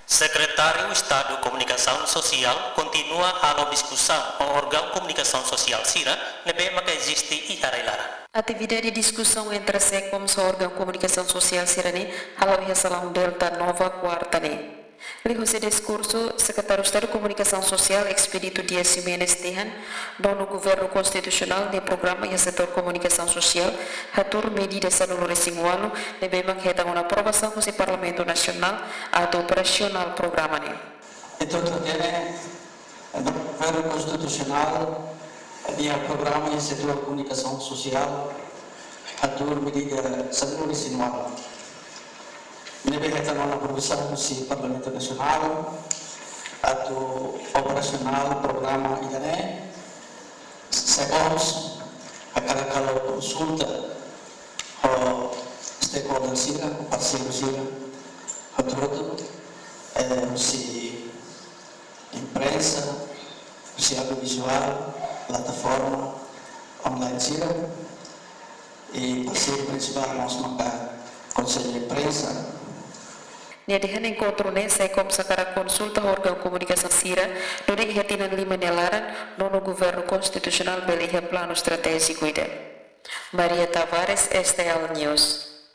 Secretário Estado de Comunicação Social continua a discussão com o órgão de comunicação social CIRA, nebe maka existe e harailara. Atividade de discussão entre a SECOM e o órgão de comunicação social CIRA halau ia salão Delta Nova Quarta ne. Lihos discurso, Secretário de Estado de Comunicação Social, Expedito Dias Jimenez Tehan, dono Governo Constitucional de Programa e Setor Comunicação Social, atur medidas sanulores singualo, nebe maka uma aprovação com o Parlamento Nacional atau operasional programa ne. Então, o Governo Constitucional dia programa e setor comunicação social atur medida sanulores singualo. Nebe kita nona aprovação si Parlamento Nacional atau operasional programa ini SECOMS akan kalau konsulta o stakeholder sila o parceiro sila atur si imprensa si audiovisual plataforma online sila e parceiro principal nós maka Conselho de Imprensa. Niadihan encontro ne SECOM sakara konsulta órgão comunicação CIRA nuri ihatinan 5 nelaran nono governo constitucional beliha plano estratégico ide. Maria Tavares, STL News.